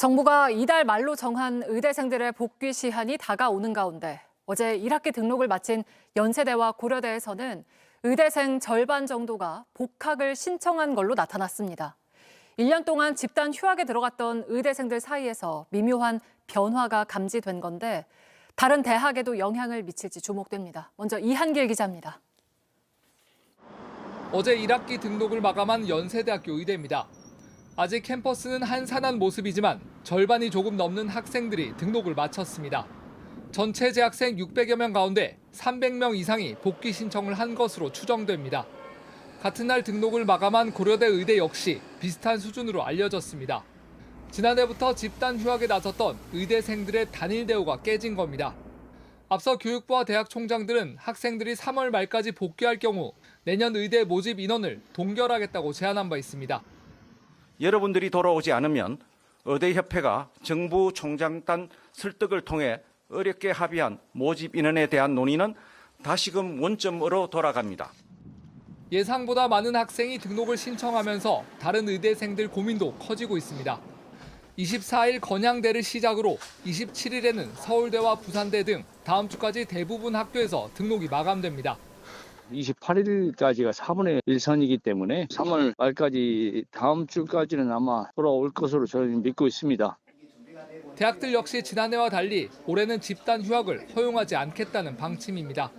정부가 이달 말로 정한 의대생들의 복귀 시한이 다가오는 가운데 어제 1학기 등록을 마친 연세대와 고려대에서는 의대생 절반 정도가 복학을 신청한 걸로 나타났습니다. 1년 동안 집단 휴학에 들어갔던 의대생들 사이에서 미묘한 변화가 감지된 건데 다른 대학에도 영향을 미칠지 주목됩니다. 먼저 이한길 기자입니다. 어제 1학기 등록을 마감한 연세대학교 의대입니다. 아직 캠퍼스는 한산한 모습이지만 절반이 조금 넘는 학생들이 등록을 마쳤습니다. 전체 재학생 600여 명 가운데 300명 이상이 복귀 신청을 한 것으로 추정됩니다. 같은 날 등록을 마감한 고려대 의대 역시 비슷한 수준으로 알려졌습니다. 지난해부터 집단 휴학에 나섰던 의대생들의 단일 대우가 깨진 겁니다. 앞서 교육부와 대학 총장들은 학생들이 3월 말까지 복귀할 경우 내년 의대 모집 인원을 동결하겠다고 제안한 바 있습니다. 여러분들이 돌아오지 않으면 의대협회가 정부 총장단 설득을 통해 어렵게 합의한 모집 인원에 대한 논의는 다시금 원점으로 돌아갑니다. 예상보다 많은 학생이 등록을 신청하면서 다른 의대생들 고민도 커지고 있습니다. 24일 건양대를 시작으로 27일에는 서울대와 부산대 등 다음 주까지 대부분 학교에서 등록이 마감됩니다. 28일까지가 4분의 1선이기 때문에 3월 말까지 다음 주까지는 아마 돌아올 것으로 저는 믿고 있습니다. 대학들 역시 지난해와 달리 올해는 집단 휴학을 허용하지 않겠다는 방침입니다.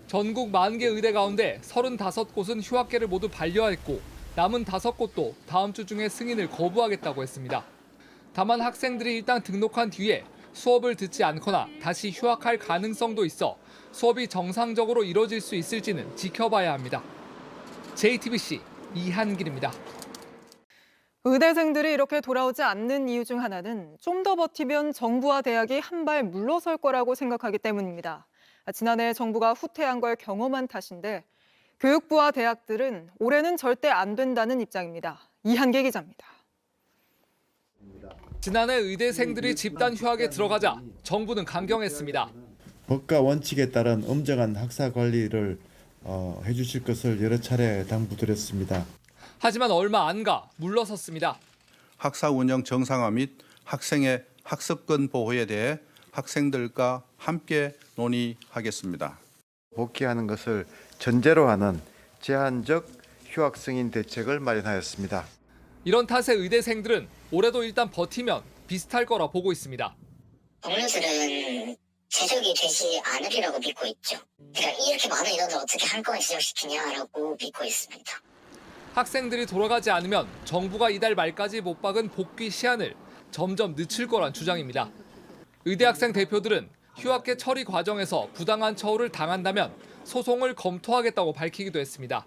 전국 40개 의대 가운데 35곳은 휴학계를 모두 반려했고 남은 5곳도 다음 주 중에 승인을 거부하겠다고 했습니다. 다만 학생들이 일단 등록한 뒤에 수업을 듣지 않거나 다시 휴학할 가능성도 있어 수업이 정상적으로 이뤄질 수 있을지는 지켜봐야 합니다. JTBC 이한길입니다. 의대생들이 이렇게 돌아오지 않는 이유 중 하나는 좀 더 버티면 정부와 대학이 한 발 물러설 거라고 생각하기 때문입니다. 지난해 정부가 후퇴한 걸 경험한 탓인데 교육부와 대학들은 올해는 절대 안 된다는 입장입니다. 이한길 기자입니다. 지난해 의대생들이 집단 휴학에 들어가자 정부는 강경했습니다. 법과 원칙에 따른 엄정한 학사 관리를 해주실 것을 여러 차례 당부드렸습니다. 하지만 얼마 안 가 물러섰습니다. 학사 운영 정상화 및 학생의 학습권 보호에 대해 학생들과 함께 논의하겠습니다. 복귀하는 것을 전제로 하는 제한적 휴학 승인 대책을 마련하였습니다. 이런 탓에 의대생들은 올해도 일단 버티면 비슷할 거라 보고 있습니다. 공무원들은 제적이 되지 않으리라고 믿고 있죠. 그러니까 이렇게 많은 인원을 어떻게 한꺼번에 지적시키냐라고 믿고 있습니다. 학생들이 돌아가지 않으면 정부가 이달 말까지 못 박은 복귀 시한을 점점 늦출 거란 주장입니다. 의대 학생 대표들은 휴학계 처리 과정에서 부당한 처우를 당한다면 소송을 검토하겠다고 밝히기도 했습니다.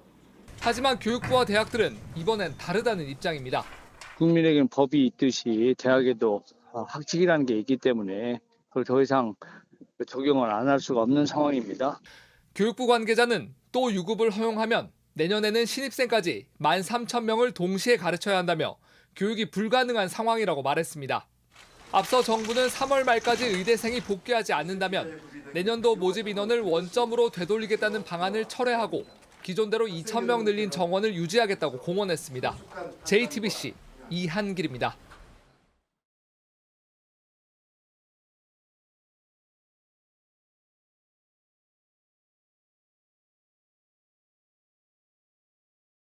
하지만 교육부와 대학들은 이번엔 다르다는 입장입니다. 국민에게는 법이 있듯이 대학에도 학칙이라는 게 있기 때문에 그걸 더 이상 적용을 안 할 수가 없는 상황입니다. 교육부 관계자는 또 유급을 허용하면 내년에는 신입생까지 13,000명을 동시에 가르쳐야 한다며 교육이 불가능한 상황이라고 말했습니다. 앞서 정부는 3월 말까지 의대생이 복귀하지 않는다면 내년도 모집 인원을 원점으로 되돌리겠다는 방안을 철회하고 기존대로 2,000명 늘린 정원을 유지하겠다고 공언했습니다. JTBC 이한길입니다.